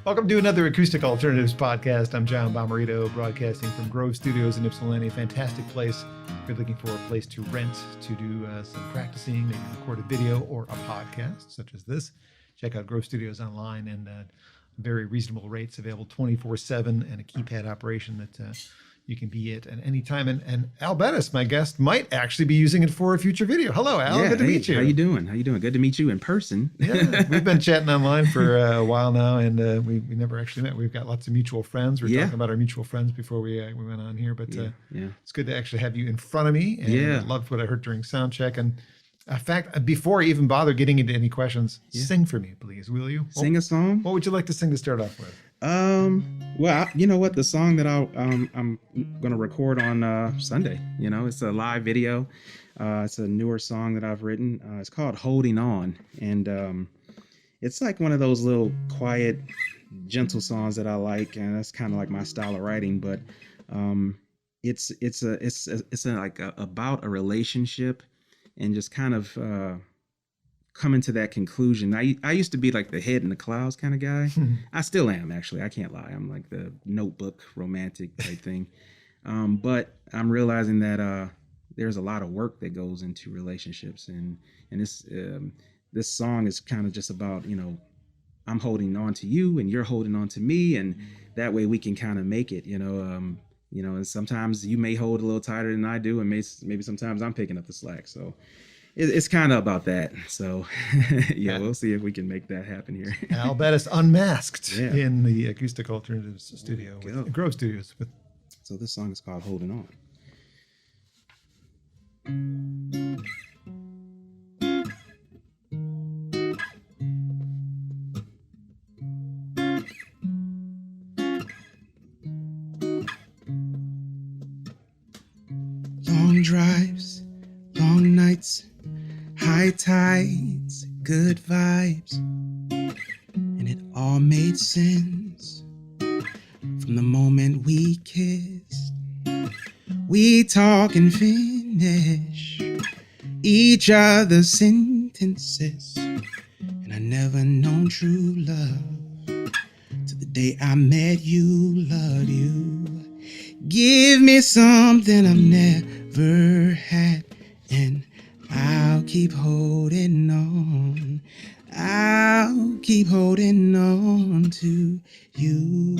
Welcome to another Acoustic Alternatives podcast. I'm John Bommarito, broadcasting from Grove Studios in Ypsilanti. Fantastic place if you're looking for a place to rent, to do some practicing, maybe record a video or a podcast such as this. Check out Grove Studios online, and very reasonable rates available 24/7 and a keypad operation that you can be at any time. And Al Bettis, my guest, might actually be using it for a future video. Hello, Al. Yeah, good to meet you. How you doing? Good to meet you in person. Yeah, we've been chatting online for a while now, and we never actually met. We've got lots of mutual friends. We were talking about our mutual friends before we went on here, but it's good to actually have you in front of me. And I loved what I heard during sound check. And in fact, before I even bother getting into any questions, sing for me, please, will you? Sing a song? What would you like to sing to start off with? Well, you know what? The song that I'm gonna record on Sunday. You know, it's a live video. It's a newer song that I've written. It's called "Holding On," and it's like one of those little quiet, gentle songs that I like, and that's kind of like my style of writing. But it's about a relationship, and just kind of coming to that conclusion. I used to be like the head in the clouds kind of guy. I still am, actually. I can't lie. I'm like the Notebook romantic type thing. But I'm realizing that there's a lot of work that goes into relationships, and this song is kind of just about, you know, I'm holding on to you and you're holding on to me, and that way we can kind of make it, you know, and sometimes you may hold a little tighter than I do, and maybe sometimes I'm picking up the slack. So it's kind of about that. So we'll see if we can make that happen here. Al Bettis unmasked in the Acoustic Alternatives studio with Grove Studios. So this song is called "Holding On." Long drives, long nights, high tides, good vibes, and it all made sense from the moment we kissed. We talk and finish each other's sentences, and I never known true love till the day I met you. Loved you. Give me something I've never had, and I'll keep holding on. I'll keep holding on to you.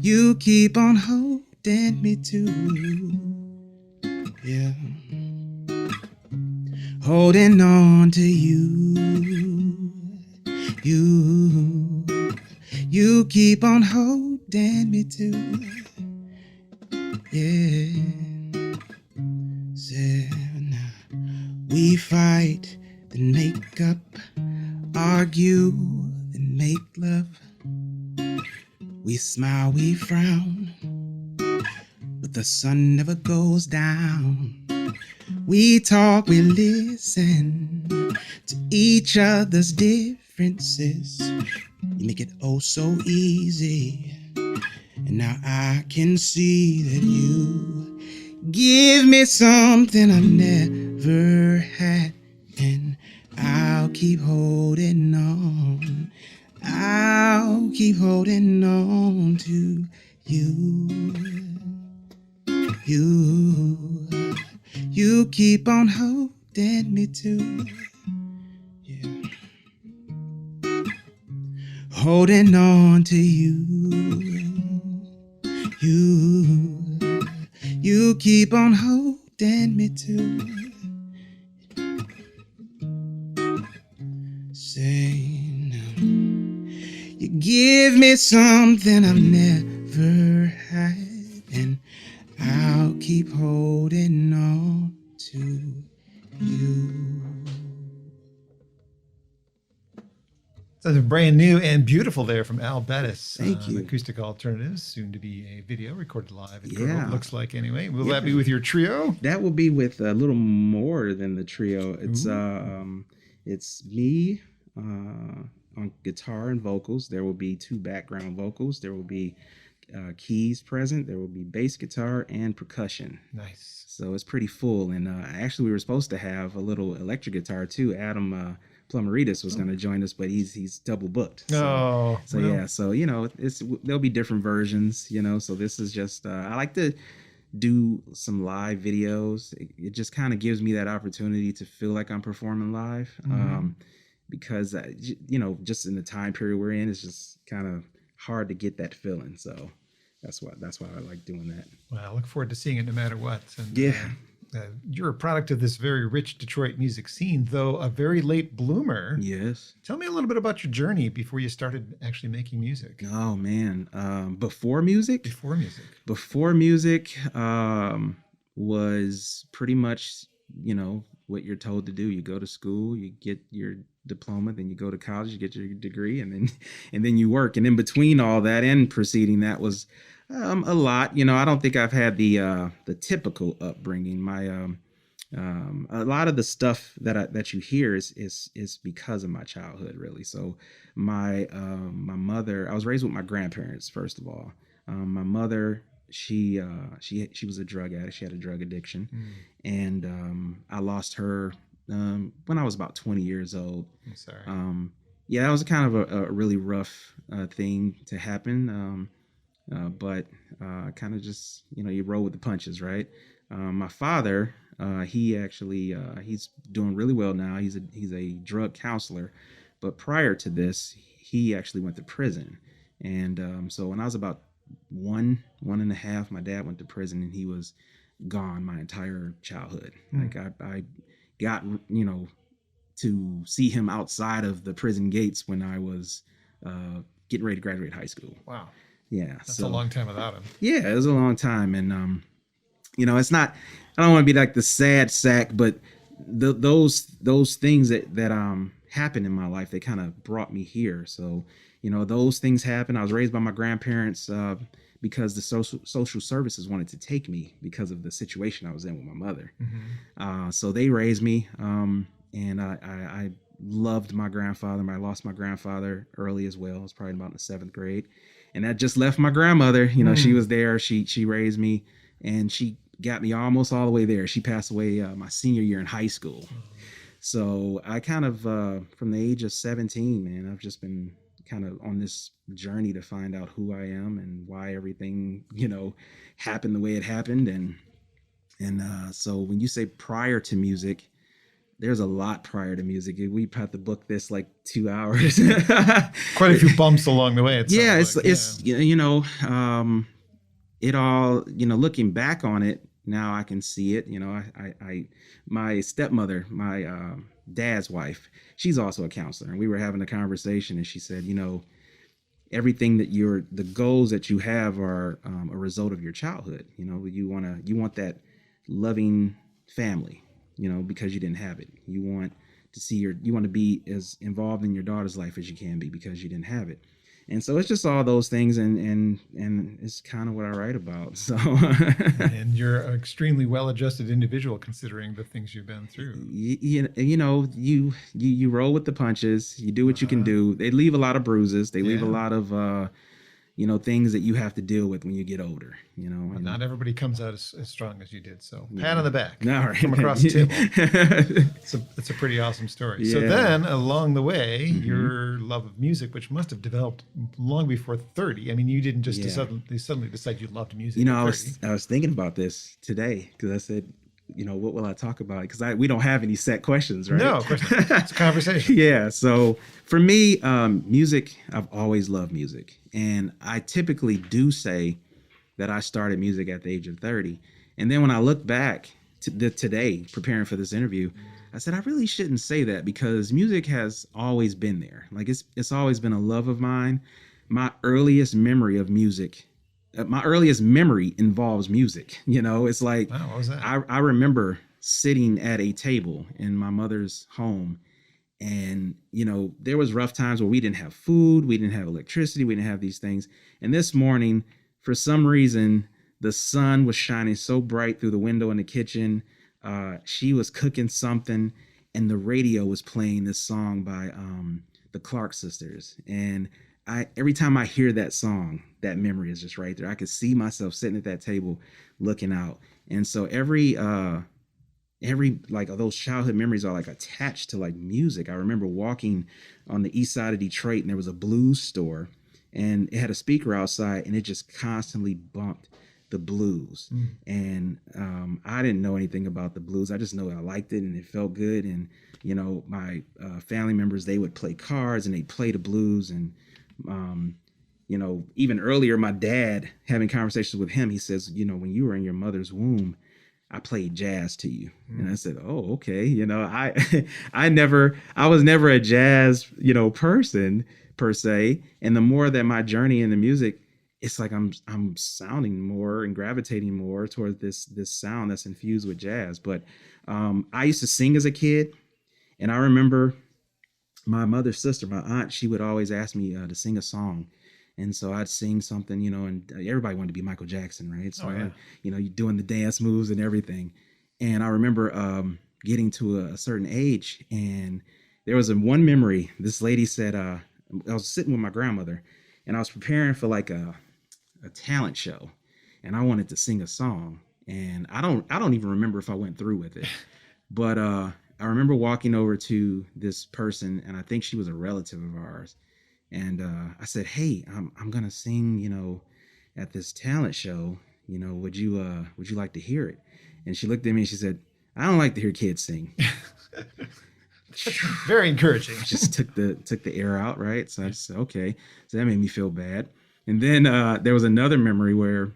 You keep on holding me too. Yeah. Holding on to you. You keep on holding me too. Yeah. So now we fight, then make up, argue, then make love. We smile, we frown, but the sun never goes down. We talk, we listen to each other's differences. You make it oh so easy, and now I can see that you give me something I've never had, and I'll keep holding on. I'll keep holding on to you. You keep on holding me too. Yeah. Holding on to you. You keep on holding me too. Say no. You give me something I've never had, and I'll keep holding on to you. Sounds brand new and beautiful there from Al Bettis. Thank you. Acoustic Alternatives, soon to be a video recorded live. It looks like anyway. Will that be with your trio? That will be with a little more than the trio. It's me on guitar and vocals. There will be 2 background vocals. There will be keys present. There will be bass guitar and percussion. Nice. So it's pretty full. And actually, we were supposed to have a little electric guitar too. Adam Plummeritis was going to join us, but he's double booked. Oh, so well. yeah, so there'll be different versions, so this is just I like to do some live videos. It just kind of gives me that opportunity to feel like I'm performing live. Because just in the time period we're in, it's just kind of hard to get that feeling. So that's why I like doing that. Well, I look forward to seeing it no matter what. And, yeah. You're a product of this very rich Detroit music scene, though a very late bloomer. Yes. Tell me a little bit about your journey before you started actually making music. Oh man, before music was pretty much what you're told to do. You go to school, you get your diploma, then you go to college, you get your degree, and then you work. And in between all that and preceding that was a lot. I don't think I've had the typical upbringing. My a lot of the stuff that you hear is because of my childhood, really. So my mother, I was raised with my grandparents, first of all. My mother, she was a drug addict. She had a drug addiction, and I lost her when I was about 20 years old. I'm sorry. Yeah, that was kind of a really rough thing to happen. But kind of just you roll with the punches, right? My father, he actually he's doing really well now. He's a drug counselor, but prior to this, he actually went to prison. And so when I was about one and a half, my dad went to prison, and he was gone my entire childhood. Like I got to see him outside of the prison gates when I was getting ready to graduate high school. Wow. Yeah, that's a long time without him. Yeah, it was a long time, and it's not. I don't want to be like the sad sack, but those things that happened in my life, they kind of brought me here. So those things happened. I was raised by my grandparents because the social services wanted to take me because of the situation I was in with my mother. So they raised me, and I loved my grandfather. I lost my grandfather early as well. I was probably about in the 7th grade. And that just left my grandmother. She was there. She raised me, and she got me almost all the way there. She passed away my senior year in high school. So I kind of, from the age of 17, man, I've just been kind of on this journey to find out who I am and why everything, happened the way it happened. And so when you say prior to music, there's a lot prior to music. We had to book this like 2 hours. Quite a few bumps along the way. It all, looking back on it now, I can see it. My stepmother, my dad's wife, she's also a counselor, and we were having a conversation, and she said, everything the goals that you have are a result of your childhood. You want that loving family. Because you didn't have it. You want to be as involved in your daughter's life as you can be because you didn't have it. And so it's just all those things, and it's kind of what I write about. So and you're an extremely well-adjusted individual considering the things you've been through. You roll with the punches. You do what you can do. They leave a lot of bruises. They leave a lot of things that you have to deal with when you get older, Well, not everybody comes out as strong as you did. So pat on the back from across the table. It's a pretty awesome story. Yeah. So then along the way, your love of music, which must have developed long before 30. I mean, you didn't just suddenly decide you loved music. I was thinking about this today because I said, what will I talk about? Because we don't have any set questions, right? No, of course not. It's a conversation. Yeah. So for me, music, I've always loved music. And I typically do say that I started music at the age of 30. And then when I look back to today, preparing for this interview, I said, I really shouldn't say that because music has always been there. Like it's always been a love of mine. My earliest memory of music, my earliest memory involves music. It's like, wow, what was that? I remember sitting at a table in my mother's home, and there was rough times where we didn't have food, we didn't have electricity, we didn't have these things. And this morning, for some reason, the sun was shining so bright through the window in the kitchen. She was cooking something, and the radio was playing this song by the Clark sisters. And every time I hear that song, that memory is just right there. I could see myself sitting at that table looking out. And so every every like those childhood memories are like attached to like music. I remember walking on the east side of Detroit, and there was a blues store, and it had a speaker outside, and it just constantly bumped the blues. And I didn't know anything about the blues. I just know I liked it and it felt good. And you know, my family members, they would play cards and they'd play the blues. And you know, even earlier, my dad, having conversations with him, he says, you know, when you were in your mother's womb, I played jazz to you. And I said, oh, okay. You know, I was never a jazz, you know, person per se. And the more that my journey in the music, it's like I'm sounding more and gravitating more towards this sound that's infused with jazz. But I used to sing as a kid, and I remember my mother's sister, my aunt, she would always ask me to sing a song. And so I'd sing something, you know, and everybody wanted to be Michael Jackson, right? So, you know, you're doing the dance moves and everything. And I remember getting to a certain age, and there was one memory. This lady said, I was sitting with my grandmother, and I was preparing for like a talent show, and I wanted to sing a song. And I don't even remember if I went through with it, but I remember walking over to this person, and I think she was a relative of ours. And I said, hey, I'm gonna sing, you know, at this talent show. You know, would you like to hear it? And she looked at me and she said, I don't like to hear kids sing. Very encouraging. Just took the air out, right? So I just said, okay. So that made me feel bad. And then there was another memory where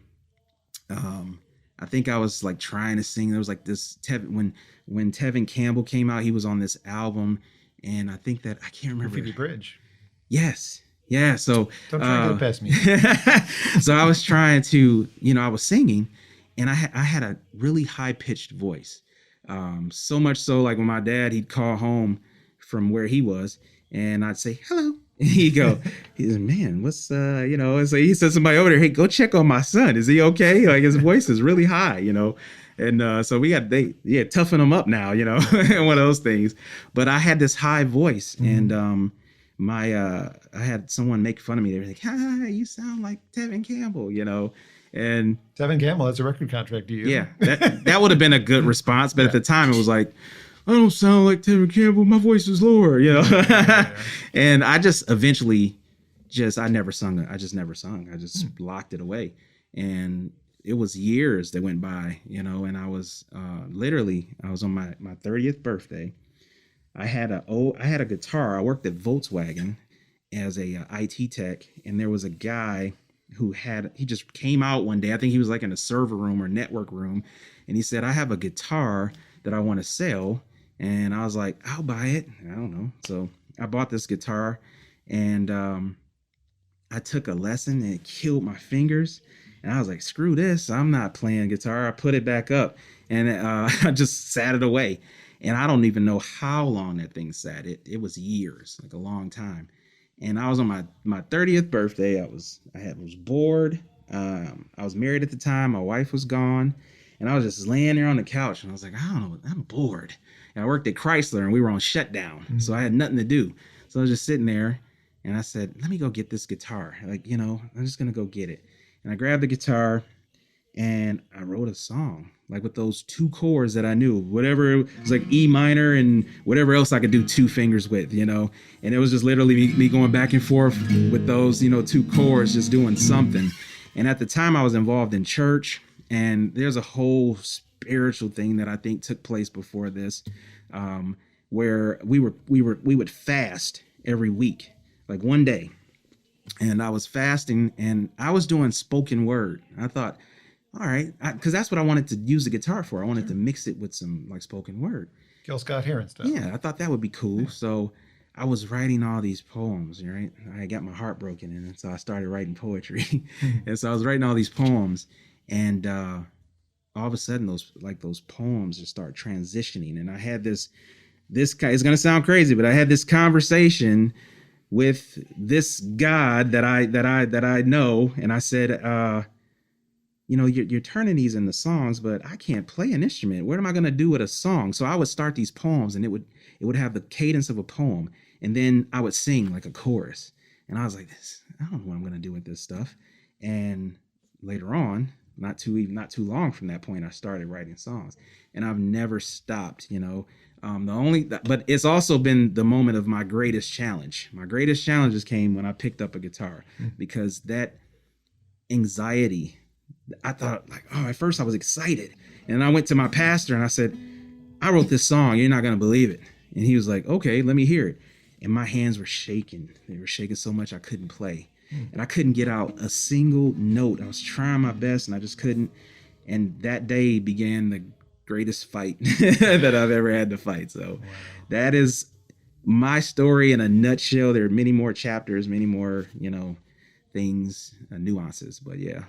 I think I was like trying to sing. There was like this when Tevin Campbell came out, he was on this album, and I think that I can't remember. Graffiti Bridge. Yes. Yeah. So don't try to go past me. So I was trying to, you know, I was singing, and I had a really high pitched voice. So much so, like when my dad, he'd call home from where he was, and I'd say, hello. And he'd go, he said, man, what's, you know, and so he said, somebody over there, hey, go check on my son. Is he okay? Like his voice is really high, you know? And so toughen him up now, you know, one of those things. But I had this high voice, and I had someone make fun of me. They were like, hi, you sound like Tevin Campbell, you know? And Tevin Campbell has a record contract to you. Yeah, that would have been a good response. But at the time it was like, I don't sound like Tevin Campbell. My voice is lower, you know? And I just eventually I never sung. I just never sung. I just locked it away. And it was years that went by, you know, and I was I was on my 30th birthday. I had a guitar. I worked at Volkswagen as a IT tech, and there was a guy who he just came out one day. I think he was like in a server room or network room, and he said, I have a guitar that I want to sell. And I was like, I'll buy it. I don't know. So I bought this guitar, and I took a lesson, and it killed my fingers. And I was like, screw this. I'm not playing guitar. I put it back up, and I just sat it away. And I don't even know how long that thing sat. It was years, like a long time. And I was on my 30th birthday. I was bored. I was married at the time. My wife was gone. And I was just laying there on the couch, and I was like, I don't know, I'm bored. And I worked at Chrysler, and we were on shutdown. So I had nothing to do. So I was just sitting there, and I said, let me go get this guitar. Like, you know, I'm just going to go get it. And I grabbed the guitar, and I wrote a song, like with those two chords that I knew, whatever. It was like E minor and whatever else I could do two fingers with, you know. And it was just literally me going back and forth with those, you know, two chords, just doing something. And at the time I was involved in church, and there's a whole spiritual thing that I think took place before this, where we would fast every week, like one day. And I was fasting, and I was doing spoken word. I thought, all right, because that's what I wanted to use the guitar for. I wanted to mix it with some like spoken word. Gil Scott-Heron stuff. Yeah, I thought that would be cool. Yeah. So I was writing all these poems, right? I got my heart broken, and so I started writing poetry. And so I was writing all these poems, and all of a sudden those poems just start transitioning. And I had this guy, it's gonna sound crazy, but I had this conversation with this God that I know, and I said, you know, you're turning these into songs, but I can't play an instrument. What am I gonna do with a song? So I would start these poems, and it would have the cadence of a poem, and then I would sing like a chorus. And I was like, I don't know what I'm gonna do with this stuff. And later on, not too long from that point, I started writing songs, and I've never stopped. But it's also been the moment of my greatest challenge. My greatest challenges came when I picked up a guitar, because that anxiety, I thought like, at first I was excited, and I went to my pastor and I said, I wrote this song, you're not going to believe it. And he was like, okay, let me hear it. And my hands were shaking. They were shaking so much I couldn't play. And I couldn't get out a single note. I was trying my best and I just couldn't. And that day began the greatest fight that I've ever had to fight. So that is my story in a nutshell. There are many more chapters, many more, things, nuances, but yeah.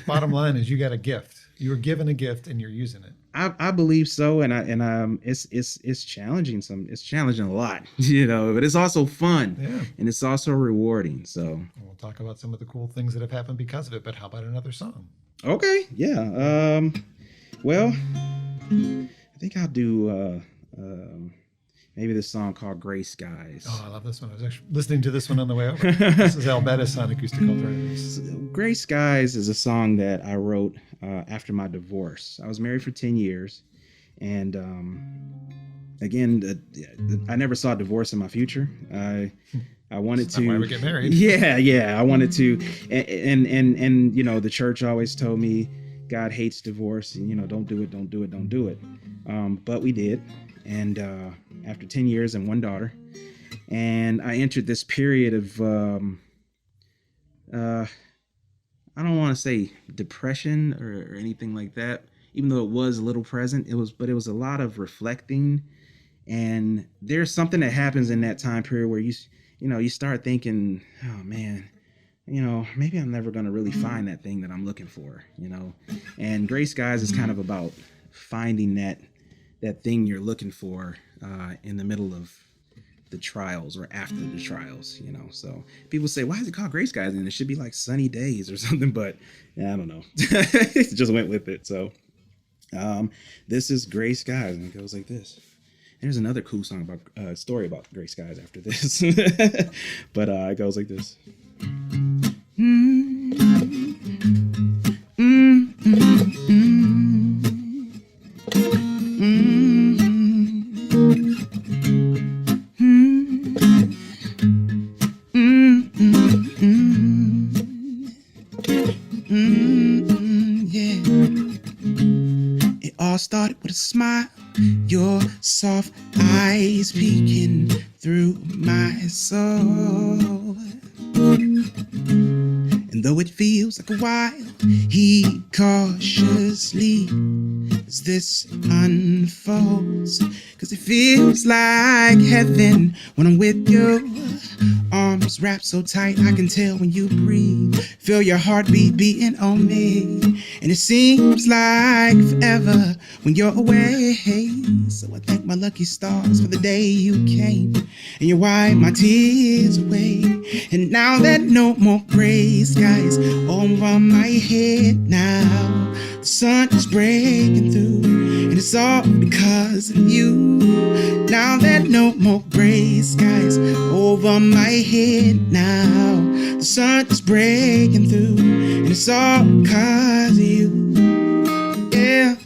Bottom line is you got a gift. You were given a gift and you're using it. I believe so, and it's challenging. It's challenging a lot, but it's also fun, and it's also rewarding. So we'll talk about some of the cool things that have happened because of it. But how about another song? Okay, yeah. Well, I think I'll do maybe this song called "Gray Skies." Oh, I love this one. I was actually listening to this one on the way over. This is Bettis on Acoustic Alternatives. "Gray Skies" is a song that I wrote after my divorce. I was married for 10 years. And again, I never saw divorce in my future. I wanted to. Why we get married? Yeah. I wanted to. And the church always told me God hates divorce. And, don't do it. But we did. And after 10 years and one daughter. And I entered this period of I don't want to say depression or anything like that, even though it was a little present. It was a lot of reflecting, and there's something that happens in that time period where you start thinking, oh man, maybe I'm never going to really find that thing that I'm looking for, and Gray Skies is kind of about finding that thing you're looking for in the middle of the trials or after the trials, so people say, why is it called Gray Skies? And it should be like sunny days or something, but I don't know. Just went with it. So this is Gray Skies, and it goes like this. There's another cool song about story about Gray Skies after this. But it goes like this. Started with a smile, your soft eyes peeking through my soul. And though it feels like a while, he cautiously as this unfolds, 'cause it feels like heaven when I'm with you. Arms wrapped so tight I can tell when you breathe. Feel your heartbeat beating on me. And it seems like forever when you're away. So I thank my lucky stars for the day you came, and you wiped my tears away. And now that no more gray skies over my head now, the sun is breaking through, and it's all because of you. Now that no more gray skies over my head now, the sun is breaking through, and it's all because of you. Yeah.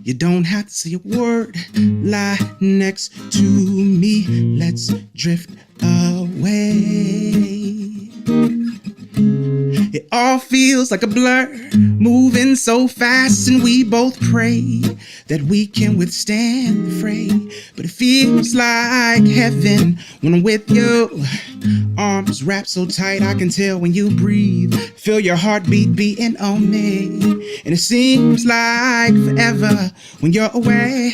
You don't have to say a word, lie next to me, let's drift away. It all feels like a blur, moving so fast, and we both pray that we can withstand the fray. But it feels like heaven when I'm with you. Arms wrapped so tight I can tell when you breathe. Feel your heartbeat beating on me. And it seems like forever when you're away.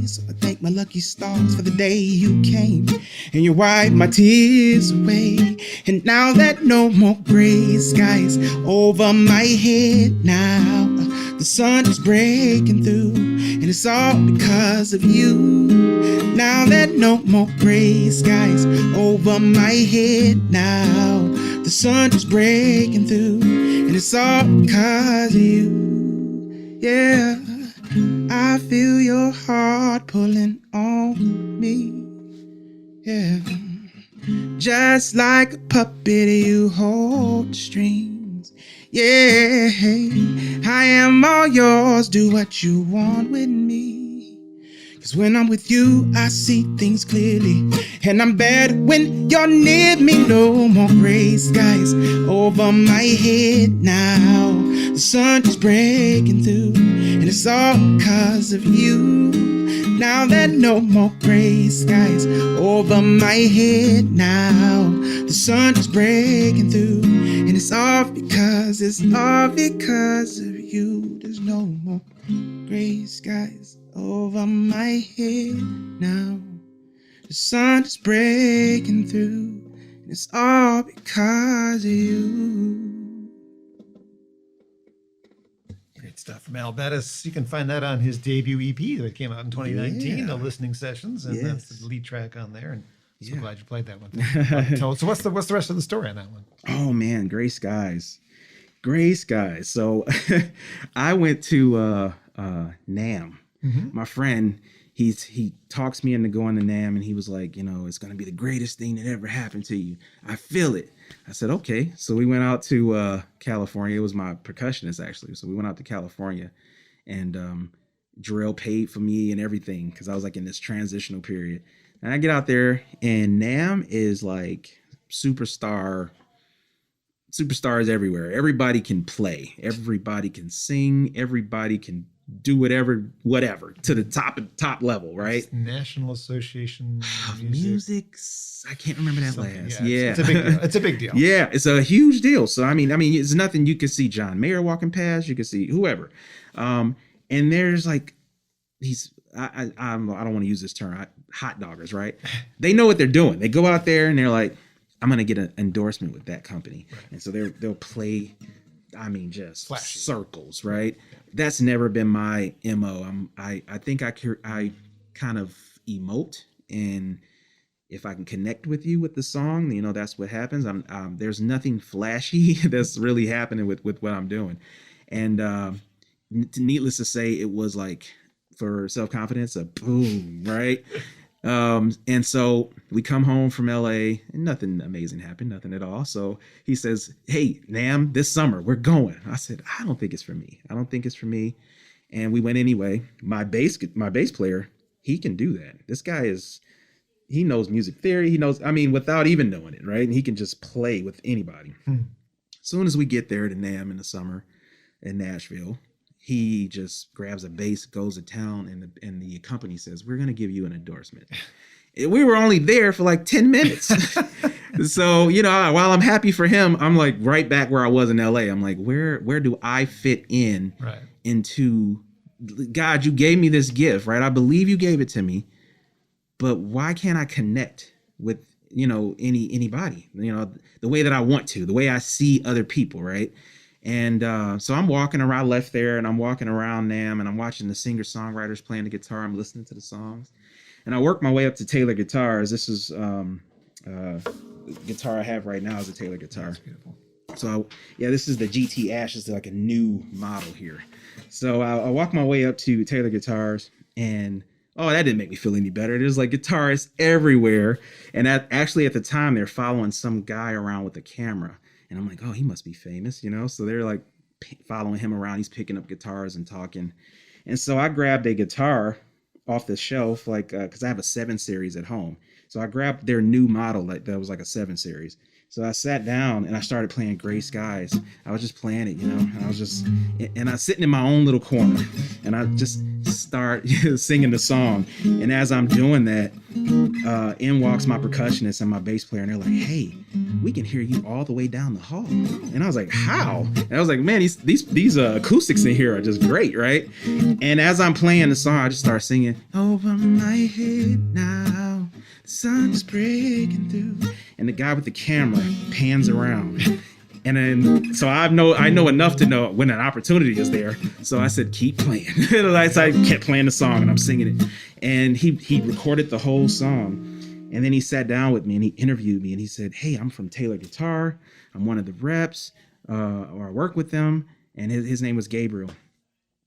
So I thank my lucky stars for the day you came, and you wiped my tears away. And now that no more gray skies over my head now, the sun is breaking through, and it's all because of you. Now that no more gray skies over my head now, the sun is breaking through, and it's all because of you. Yeah, I I feel your heart pulling on me. Yeah. Just like a puppet, you hold the strings. Yeah. I am all yours. Do what you want with me. 'Cause when I'm with you, I see things clearly. And I'm better when you're near me. No more gray skies over my head now. The sun is breaking through, and it's all because of you. Now there are no more gray skies over my head now. The sun is breaking through, and it's all because of you. There's no more gray skies over my head now. The sun is breaking through, and it's all because of you. Great stuff from Al Bettis. You can find that on his debut EP that came out in 2019, The Listening Sessions, and that's the lead track on there. And so glad you played that one. So what's the rest of the story on that one? Oh man, Gray Skies. So I went to NAMM. Mm-hmm. My friend, he talks me into going to NAMM, and he was like, it's going to be the greatest thing that ever happened to you. I feel it. I said, okay. So we went out to California. It was my percussionist, actually. So we went out to California, and Jarrell paid for me and everything because I was like in this transitional period. And I get out there, and NAMM is like superstars everywhere. Everybody can play. Everybody can sing. Everybody can do whatever to the top level, right? It's National Association of Music. I can't remember that last. Yeah. It's a big deal. Yeah, it's a huge deal. So I mean, it's nothing. You can see John Mayer walking past. You can see whoever, and there's like these. I don't want to use this term. Hot doggers, right? They know what they're doing. They go out there and they're like, I'm gonna get an endorsement with that company, right. And so they'll play. Just flashy circles, right? That's never been my MO. I think I kind of emote, and if I can connect with you with the song, that's what happens. There's nothing flashy that's really happening with what I'm doing, and needless to say, it was like for self-confidence, a boom, right? And so we come home from LA and nothing amazing happened, nothing at all. So he says, hey, NAMM, this summer we're going. I said, I don't think it's for me. And we went anyway. My bass player, he can do that. This guy he knows music theory. He knows, without even knowing it, right? And he can just play with anybody. As soon as we get there to NAMM in the summer in Nashville, he just grabs a bass, goes to town, and the company says, we're going to give you an endorsement. We were only there for like 10 minutes. So, while I'm happy for him, I'm like right back where I was in LA. I'm like, where do I fit in into, God, you gave me this gift, right? I believe you gave it to me, but why can't I connect with, anybody, the way that I want to, the way I see other people, right? And so I'm walking around, I left there, and I'm walking around NAMM, and I'm watching the singer-songwriters playing the guitar. I'm listening to the songs. And I work my way up to Taylor Guitars. This is the guitar I have right now is a Taylor guitar. That's beautiful. So, this is the GT Ash. It's like a new model here. So I walk my way up to Taylor Guitars, and that didn't make me feel any better. There's like guitarists everywhere. And actually at the time, they're following some guy around with a camera. And I'm like, he must be famous, So they're like following him around. He's picking up guitars and talking. And so I grabbed a guitar off the shelf, like, because I have a 7 Series at home. So I grabbed their new model, like that was like a 7 Series. So I sat down and I started playing Gray Skies. I was just playing it, and I was sitting in my own little corner, and I just start singing the song. And as I'm doing that, in walks my percussionist and my bass player, and they're like, hey, we can hear you all the way down the hall. And I was like, how? And I was like, man, these acoustics in here are just great, right? And as I'm playing the song, I just start singing, over my head now, the sun's breaking through. And the guy with the camera pans around. And then, so I know enough to know when an opportunity is there. So I said, keep playing. So I kept playing the song, and I'm singing it. And he recorded the whole song. And then he sat down with me and he interviewed me, and he said, hey, I'm from Taylor Guitar. I'm one of the reps, or I work with them. And his name was Gabriel.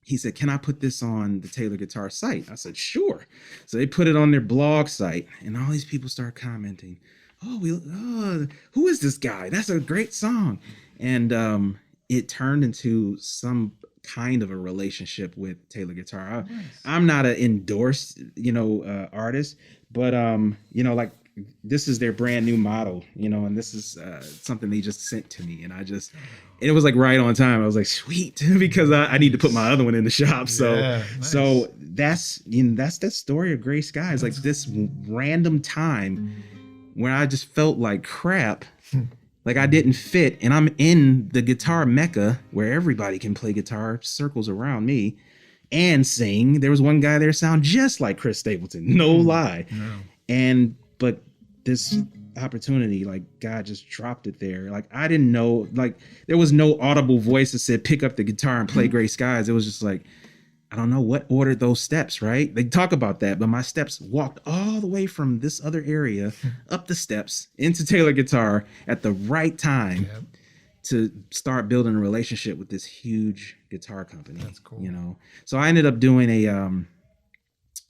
he said, can I put this on the Taylor Guitar site? I said, sure. So they put it on their blog site, and all these people start commenting, who is this guy? That's a great song. And it turned into some kind of a relationship with Taylor Guitar. Nice. I'm not an endorsed, artist, but like this is their brand new model, and this is something they just sent to me, and it was like right on time. I was like, sweet, because I need to put my other one in the shop. So, nice. So that's the story of Gray Skies. Like this random time where I just felt like crap. Like I didn't fit, and I'm in the guitar mecca where everybody can play guitar, circles around me, and sing. There was one guy there sound just like Chris Stapleton, no lie. No. But this opportunity, like God just dropped it there. Like I didn't know, like there was no audible voice that said pick up the guitar and play Gray Skies. It was just like, I don't know what ordered those steps, right? They talk about that, but my steps walked all the way from this other area up the steps into Taylor Guitar at the right time to start building a relationship with this huge guitar company. That's cool. So I ended up doing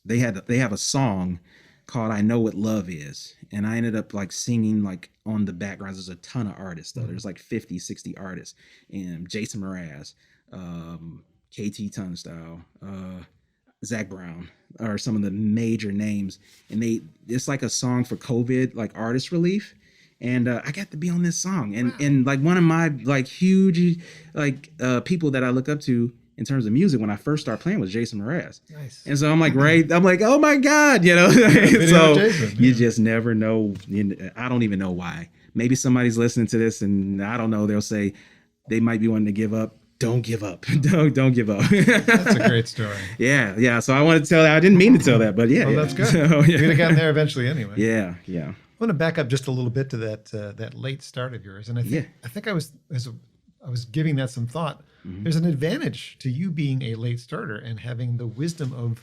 they have a song called I Know What Love Is. And I ended up like singing like on the backgrounds. There's a ton of artists though. There's like 50, 60 artists. And Jason Mraz, KT Turnstile, Zach Brown are some of the major names. And it's like a song for COVID, like artist relief. And I got to be on this song. And like one of my like huge like people that I look up to in terms of music when I first started playing was Jason Mraz. Nice. And so I'm like, oh my God, so Jason, you just never know. I don't even know why. Maybe somebody's listening to this and I don't know, they'll say they might be wanting to give up. Don't give up. Don't give up. That's a great story. Yeah. So I wanted to tell that. I didn't mean to tell that, but yeah. Well, that's good. So, You're going to get there eventually anyway. Yeah. I want to back up just a little bit to that late start of yours. And I think I was giving that some thought. Mm-hmm. There's an advantage to you being a late starter and having the wisdom of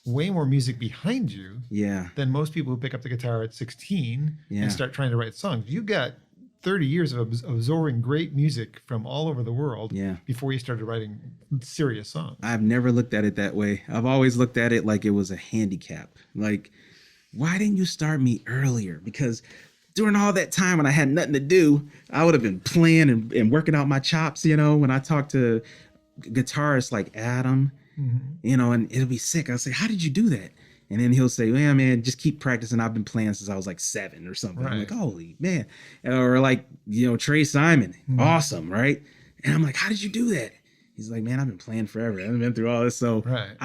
way more music behind you than most people who pick up the guitar at 16 and start trying to write songs. You got 30 years of absorbing great music from all over the world before you started writing serious songs. I've never looked at it that way. I've always looked at it like it was a handicap. Like, why didn't you start me earlier? Because during all that time when I had nothing to do, I would have been playing and working out my chops, when I talk to guitarists like Adam, and it'll be sick. I'll say, how did you do that? And then he'll say, well, man, just keep practicing. I've been playing since I was like 7 or something. Right. I'm like, holy man. Or like, Trey Simon, awesome, right? And I'm like, how did you do that? He's like, man, I've been playing forever. I've been through all this. So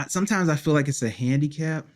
sometimes I feel like it's a handicap.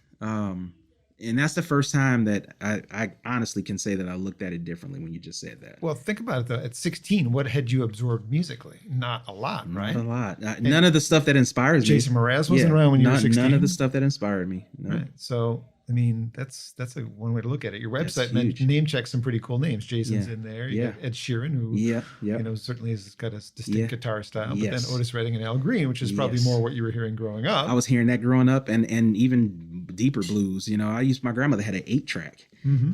And that's the first time that I honestly can say that I looked at it differently when you just said that. Well, think about it though. At 16, what had you absorbed musically? Not a lot, right? Not a lot. None of the stuff that inspires me. Jason Mraz wasn't around when you were 16? None of the stuff that inspired me. No. Right. So, I mean, that's one way to look at it. Your website name checks some pretty cool names. Jason's in there. You got Ed Sheeran, who certainly has got a distinct guitar style. But then Otis Redding and Al Green, which is probably more what you were hearing growing up. I was hearing that growing up, and even deeper blues. My grandmother had an 8-track.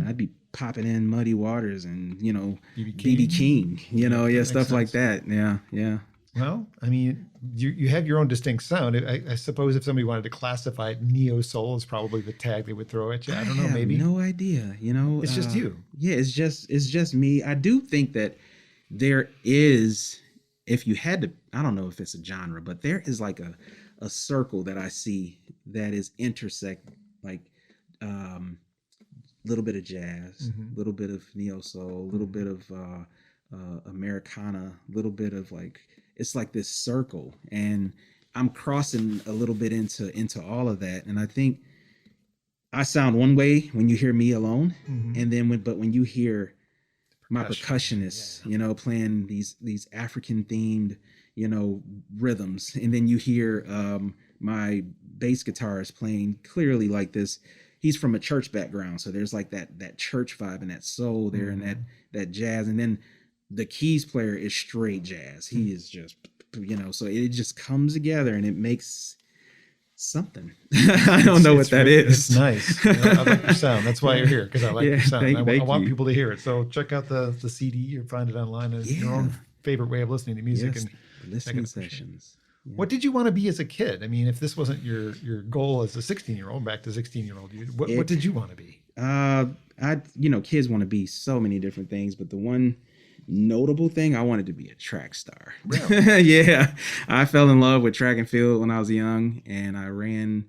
I'd be popping in Muddy Waters and B.B. King. Stuff like that. Yeah. Well, I mean, you have your own distinct sound. I suppose if somebody wanted to classify it, neo soul is probably the tag they would throw at you. I don't know, maybe. No idea. It's just you. Yeah, it's just me. I do think that there is, if you had to, I don't know if it's a genre, but there is like a circle that I see that is intersect, like little bit of jazz, little bit of neo soul, little bit of Americana, little bit of like, it's like this circle, and I'm crossing a little bit into all of that. And I think I sound one way when you hear me alone, and then when you hear my percussionists, playing these African themed, rhythms, and then you hear my bass guitarist playing clearly like this. He's from a church background, so there's like that church vibe and that soul there, and that jazz, and then the keys player is straight jazz. He is just, so it just comes together and it makes something. I don't know what that is. It's nice. I like your sound. That's why you're here, because I like your sound. I want people to hear it. So check out the CD or find it online as your own favorite way of listening to music. And listening sessions. What did you want to be as a kid? I mean, if this wasn't your goal as a 16-year-old, back to 16-year-old you, what did you want to be? Kids want to be so many different things, but the one notable thing, I wanted to be a track star. Really? Yeah. I fell in love with track and field when I was young, and I ran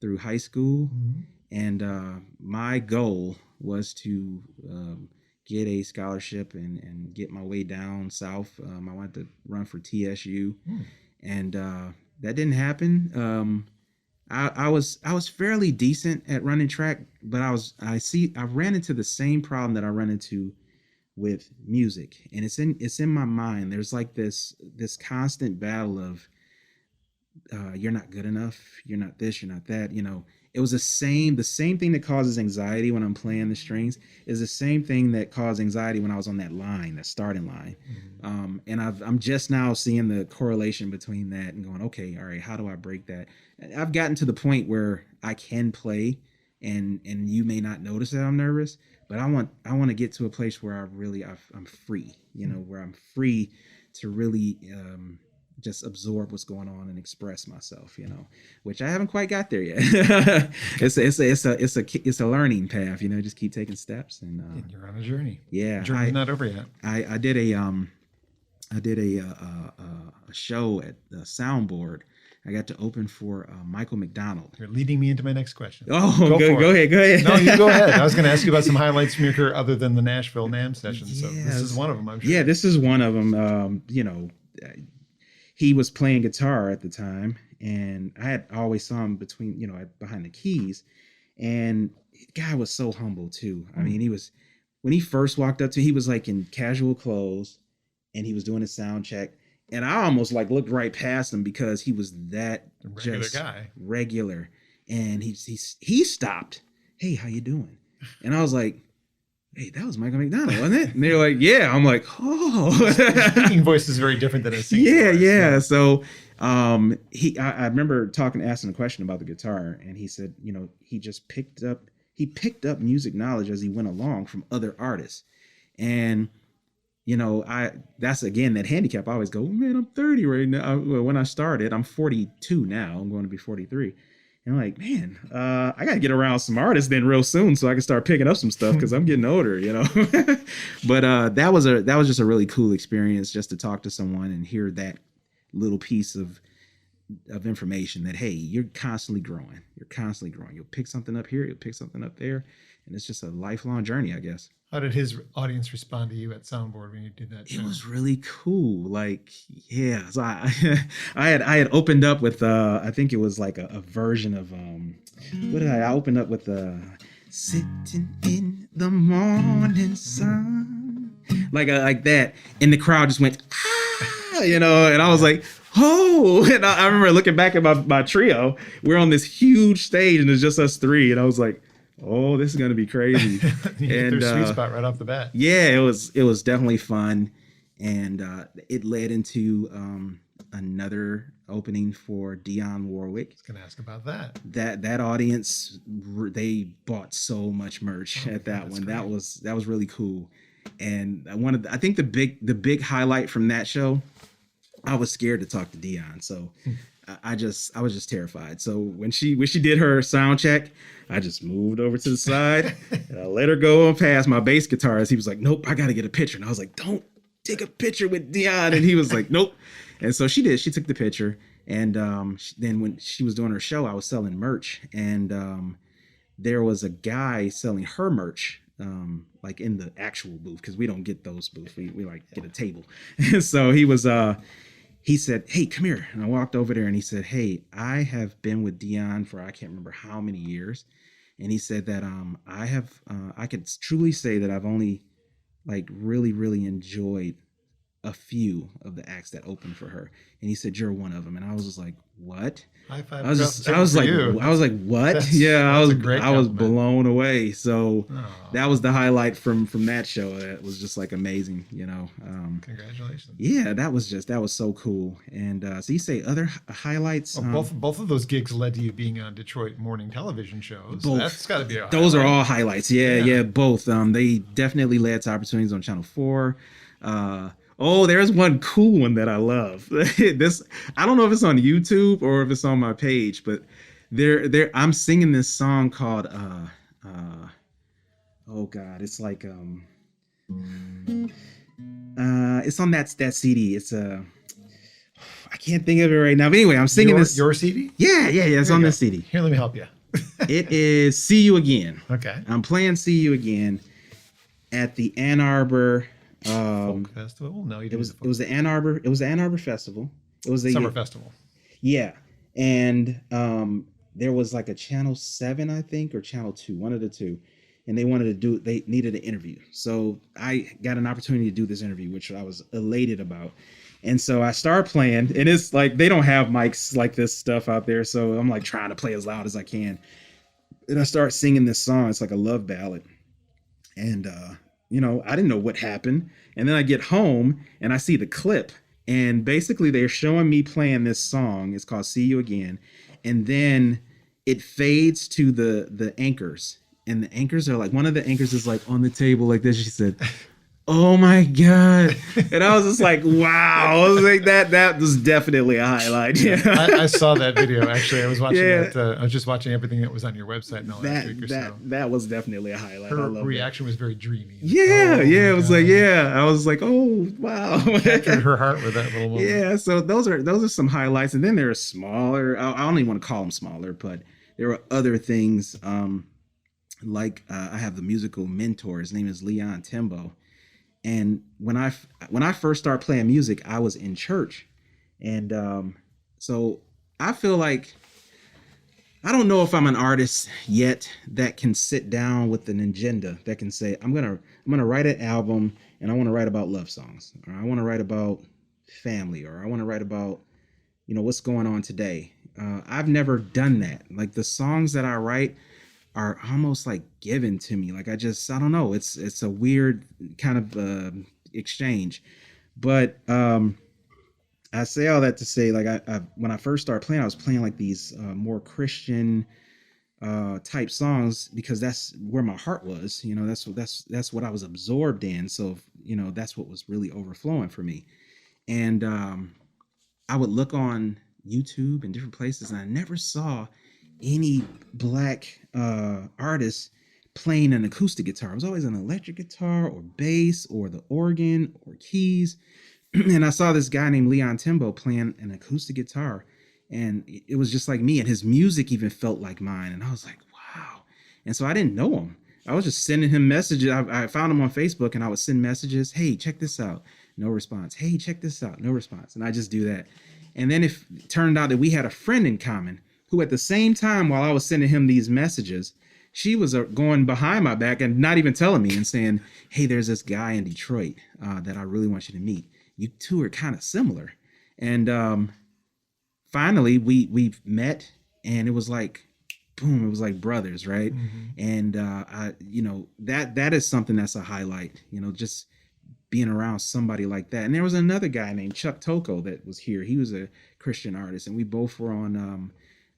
through high school. Mm-hmm. And my goal was to get a scholarship and get my way down south. I wanted to run for TSU, and that didn't happen. I was fairly decent at running track, but I ran into the same problem that I run into with music, and it's in my mind. There's like this constant battle of you're not good enough, you're not this, you're not that. It was the same thing that causes anxiety when I'm playing the strings is the same thing that caused anxiety when I was on that starting line. Mm-hmm. And I'm just now seeing the correlation between that and going, okay, all right, how do I break that? I've gotten to the point where I can play, and you may not notice that I'm nervous, but I want to get to a place where I'm free, where I'm free to really just absorb what's going on and express myself, which I haven't quite got there yet. It's a learning path, just keep taking steps and you're on a journey. Yeah. Journey's not over yet. I did a show at the Soundboard. I got to open for Michael McDonald. You're leading me into my next question. Oh, go ahead. No, you go ahead. I was going to ask you about some highlights from your career other than the Nashville NAMM session. So this is one of them, I'm sure. Yeah, this is one of them. He was playing guitar at the time, and I had always saw him behind the keys, and the guy was so humble too. I mean, when he first walked up to me, he was like in casual clothes, and he was doing a sound check, and I almost like looked right past him because he was that regular, and he stopped. Hey, how you doing? And I was like, hey, that was Michael McDonald, wasn't it? And they're like, yeah. I'm like, oh. Speaking voice is very different than a singing voice. Yeah. So I remember asking a question about the guitar, and he said, he just picked up music knowledge as he went along from other artists. And, that's again, that handicap. I always go, man, I'm 30 right now. When I started, I'm 42 now. I'm going to be 43. And I'm like, man, I got to get around some artists then real soon so I can start picking up some stuff because I'm getting older, But that was just a really cool experience just to talk to someone and hear that little piece of information that, hey, you're constantly growing. You'll pick something up here, you'll pick something up there. And it's just a lifelong journey, I guess. How did his audience respond to you at Soundboard when you did that show? It was really cool. Like, yeah. So I had opened up with I think it was like a version of I opened up with sitting in the morning sun. Like that. And the crowd just went, and I was like, oh, and I remember looking back at my trio. We're on this huge stage and it's just us three. And I was like, oh, this is going to be crazy. You hit their sweet spot right off the bat. Yeah, it was definitely fun. And it led into another opening for Dionne Warwick. I was going to ask about that. That audience, they bought so much merch at that one. Great. That was really cool. And I think the big highlight from that show, I was scared to talk to Dionne. So I was just terrified. So when she did her sound check, I just moved over to the side and I let her go on past my bass guitarist. He was like, nope, I got to get a picture. And I was like, don't take a picture with Dionne. And he was like, nope. And so she did. She took the picture. And then when she was doing her show, I was selling merch. And there was a guy selling her merch, like in the actual booth, because we don't get those booths. We get a table. So he said, hey, come here. And I walked over there and he said, hey, I have been with Dionne for I can't remember how many years. And he said that I could truly say that I've only like really, really enjoyed a few of the acts that opened for her. And he said, you're one of them. And I was just like, what? High five. I was like, what? I was blown away. So that was the highlight from that show. That was just like amazing, Congratulations. Yeah, that was so cool. And so you say other highlights. Both of those gigs led to you being on Detroit morning television shows. Both. That's got to be a highlight. Those are all highlights. Yeah, both. They definitely led to opportunities on Channel 4. Oh, there's one cool one that I love. This I don't know if it's on YouTube or if it's on my page, but I'm singing this song called oh God, it's like it's on that CD. It's I can't think of it right now. But anyway, I'm singing your CD? Yeah. It's on this CD. Here, let me help you. It is "See You Again." Okay. I'm playing "See You Again" at the Ann Arbor Folk Festival? No, you didn't. it was the Ann Arbor Festival. It was the Summer Festival. Yeah. And there was like a Channel 7, I think, or Channel 2, one of the two. And they needed an interview. So I got an opportunity to do this interview, which I was elated about. And so I started playing, and it's like they don't have mics like this stuff out there. So I'm like trying to play as loud as I can. And I start singing this song. It's like a love ballad. And, I didn't know what happened. And then I get home and I see the clip. And basically they're showing me playing this song. It's called "See You Again." And then it fades to the anchors. And the anchors are like, one of the anchors is like on the table like this. She said, "Oh my God." And I was just like, wow. I was like, that was definitely a highlight. Yeah. I saw that video, actually. I was watching that. I was just watching everything that was on your website in the last week or so. That was definitely a highlight. Her reaction was very dreamy. Yeah. It was like, I was like, oh, wow. Captured her heart with that little moment. Yeah. So those are some highlights. And then there are smaller, I don't even want to call them smaller, but there were other things. Like I have the musical mentor. His name is Leon Timbo. And when I first started playing music, I was in church. And so I feel like, I don't know if I'm an artist yet that can sit down with an agenda that can say, I'm gonna write an album and I want to write about love songs, or I want to write about family, or I want to write about, what's going on today. I've never done that. Like the songs that I write are almost like given to me. Like I don't know. It's a weird kind of exchange. But I say all that to say, like I when I first started playing, I was playing like these more Christian type songs because that's where my heart was. That's what I was absorbed in. So that's what was really overflowing for me. And I would look on YouTube and different places, and I never saw any black artists playing an acoustic guitar. It was always an electric guitar or bass or the organ or keys. And I saw this guy named Leon Timbo playing an acoustic guitar, and it was just like me, and his music even felt like mine. And I was like, wow. And so I didn't know him. I was just sending him messages. I found him on Facebook, and I would send messages. Hey, check this out. No response. Hey, check this out. No response. And I just do that. And then it turned out that we had a friend in common who at the same time, while I was sending him these messages, she was going behind my back and not even telling me and saying, hey, there's this guy in Detroit that I really want you to meet. You two are kind of similar. And finally, we met, and it was like, boom, it was like brothers, right? Mm-hmm. And, that is something that's a highlight, just being around somebody like that. And there was another guy named Chuck Toko that was here. He was a Christian artist, and we both were on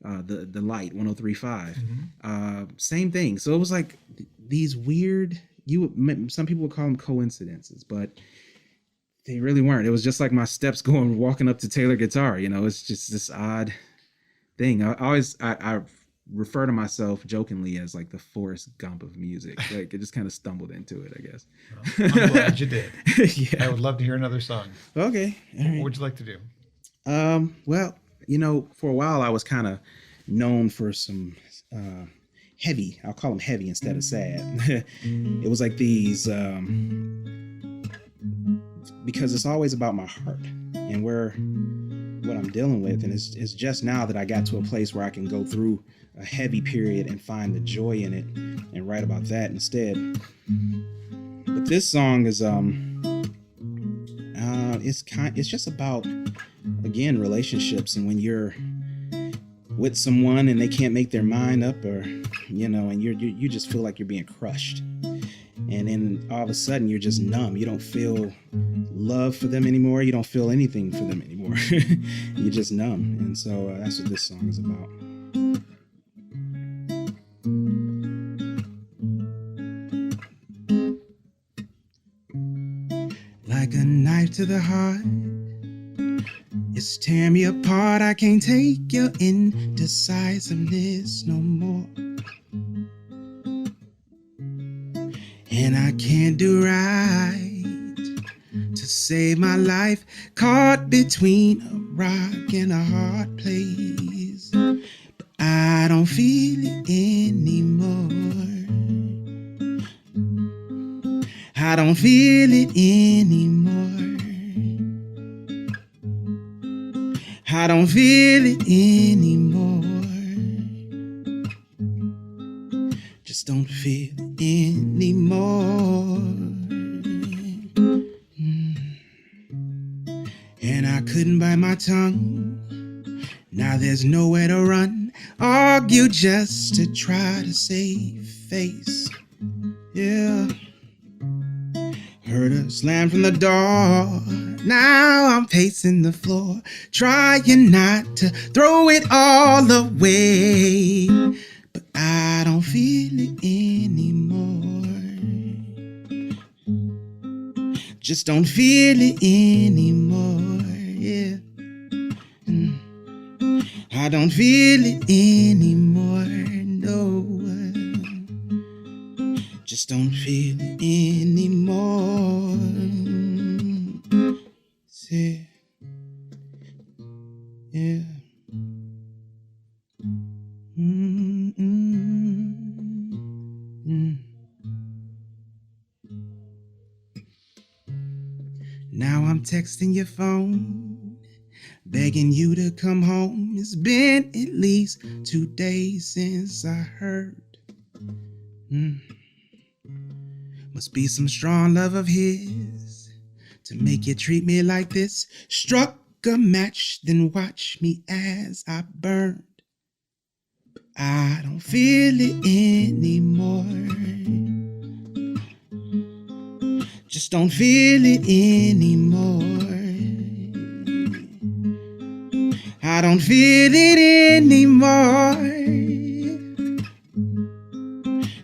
the Light 103.5. Mm-hmm. Same thing. So it was like these weird, some people would call them coincidences, but they really weren't. It was just like my steps walking up to Taylor Guitar. It's just this odd thing. I refer to myself jokingly as like the Forrest Gump of music. Like it just kind of stumbled into it, I guess. Well, I'm glad you did. Yeah. I would love to hear another song. Okay. All right. What would you like to do? Well, for a while I was kind of known for some heavy. I'll call them heavy instead of sad. It was like these because it's always about my heart and what I'm dealing with. And it's just now that I got to a place where I can go through a heavy period and find the joy in it and write about that instead. But this song is it's just about, again, relationships, and when you're with someone and they can't make their mind up, or and you just feel like you're being crushed, and then all of a sudden you're just numb. You don't feel love for them anymore. You don't feel anything for them anymore. You're just numb. And so that's what this song is about. Like a knife to the heart. It's tearing me apart. I can't take your indecisiveness no more. And I can't do right to save my life, caught between a rock and a hard place. But I don't feel it anymore. I don't feel it anymore. I don't feel it anymore. Just don't feel it anymore. And I couldn't bite my tongue. Now there's nowhere to run. Argue just to try to save face. Yeah. Heard a slam from the door. Now I'm pacing the floor, trying not to throw it all away. But I don't feel it anymore. Just don't feel it anymore. Yeah. I don't feel it anymore. No. Just don't feel it anymore. See, yeah. Now I'm texting your phone, begging you to come home. It's been at least 2 days since I heard. Must be some strong love of his to make you treat me like this. Struck a match, then watch me as I burned. But I don't feel it anymore. Just don't feel it anymore. I don't feel it anymore.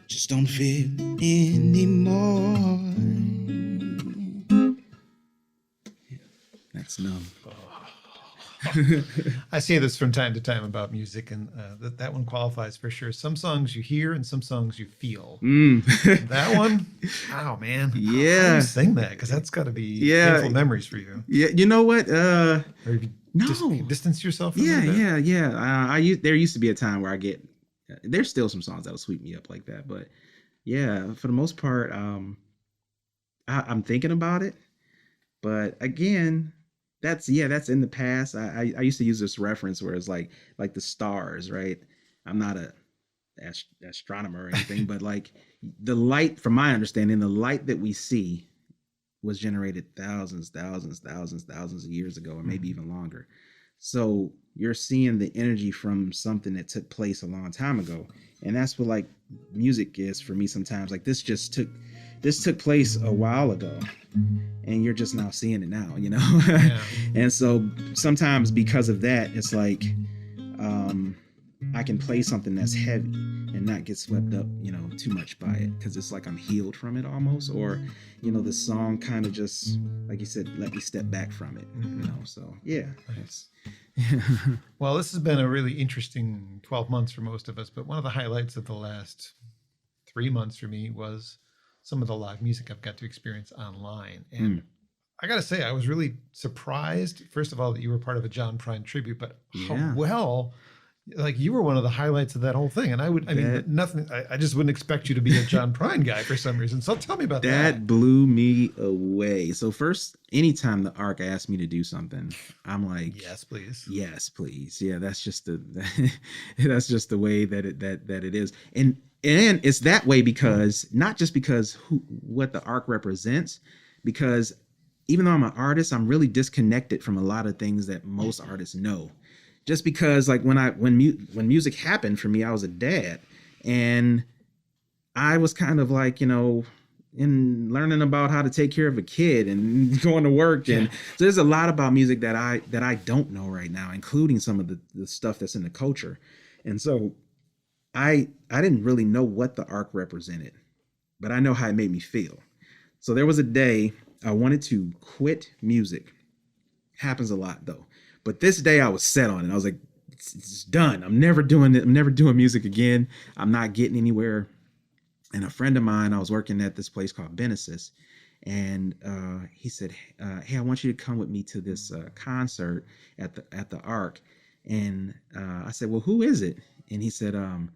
Just don't feel it anymore. That's numb. I say this from time to time about music, and that one qualifies for sure. Some songs you hear and some songs you feel. That one, oh man, Yeah. How do you sing that? Because that's got to be painful memories for you. Yeah, you know what? Or have you No. distance yourself from it? Yeah. There used to be a time where there's still some songs that'll sweep me up like that, but yeah, for the most part, I'm thinking about it, but again, that's in the past. I used to use this reference where it's like the stars, right? I'm not a astronomer or anything, but like the light, from my understanding, the light that we see was generated thousands of years ago, or maybe even longer. So you're seeing the energy from something that took place a long time ago. And that's what like music is for me sometimes. Like this took place a while ago, and you're just now seeing it now, you know? Yeah. And so sometimes because of that, it's like I can play something that's heavy and not get swept up, too much by it, because it's like I'm healed from it almost, or the song kind of just, like you said, let me step back from it. So yeah. Nice. Well, this has been a really interesting 12 months for most of us, but one of the highlights of the last 3 months for me was some of the live music I've got to experience online. And I got to say, I was really surprised, first of all, that you were part of a John Prine tribute, but how well, like you were one of the highlights of that whole thing. And I just wouldn't expect you to be a John Prine guy for some reason. So tell me about that. That blew me away. So first, anytime the ARC asked me to do something, I'm like, yes, please. Yes, please. Yeah, that's just the way that it is. And it's that way because not just because what the ARC represents, because even though I'm an artist, I'm really disconnected from a lot of things that most artists know. Just because like when music happened for me, I was a dad, and I was kind of like, in learning about how to take care of a kid and going to work. And so there's a lot about music that I don't know right now, including some of the stuff that's in the culture. And so I didn't really know what the ARC represented, but I know how it made me feel. So there was a day I wanted to quit music. Happens a lot though. But this day I was set on it. I was like, it's done. I'm never doing it. I'm never doing music again. I'm not getting anywhere. And a friend of mine, I was working at this place called Bettis, and he said, "Hey, I want you to come with me to this concert at the Arc." And I said, "Well, who is it?" And he said, "It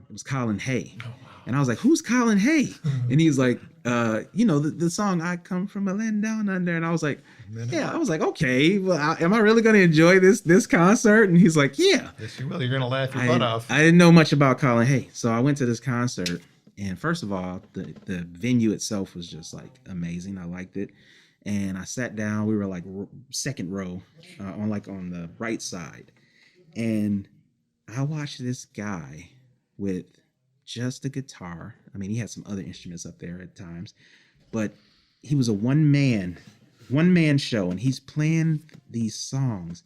was Colin Hay." Oh, wow. And I was like, "Who's Colin Hay?" And he's like, the song "I Come from a Land Down Under." And I was like, "Yeah." I was like, "Okay, well, am I really going to enjoy this concert?" And he's like, "Yeah." Yes, you will. You're going to laugh your butt off. I didn't know much about Colin Hay, so I went to this concert. And first of all, the venue itself was just like amazing. I liked it. And I sat down. We were like second row on the right side. And I watched this guy with just a guitar. I mean, he had some other instruments up there at times, but he was a one man show, and he's playing these songs.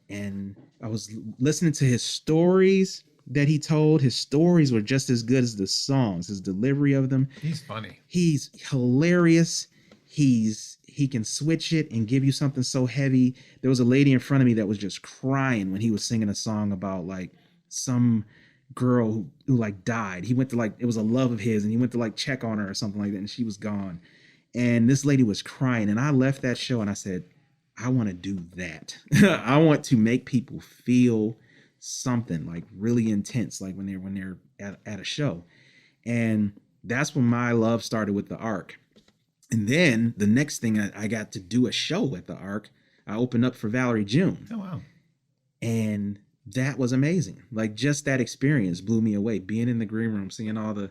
And I was listening to his stories that he told. His stories were just as good as the songs, his delivery of them. He's funny. He's hilarious. He can switch it and give you something so heavy. There was a lady in front of me that was just crying when he was singing a song about like some girl who like died. He went to like, it was a love of his, and he went to like check on her or something like that, and she was gone. And this lady was crying, and I left that show and I said, I want to do that. I want to make people feel something like really intense, like when they're at a show. And that's when my love started with the Arc. And then the next thing, I got to do a show at the Arc. I opened up for Valerie June. Oh, wow. And that was amazing. Like, just that experience blew me away. Being in the green room, seeing all the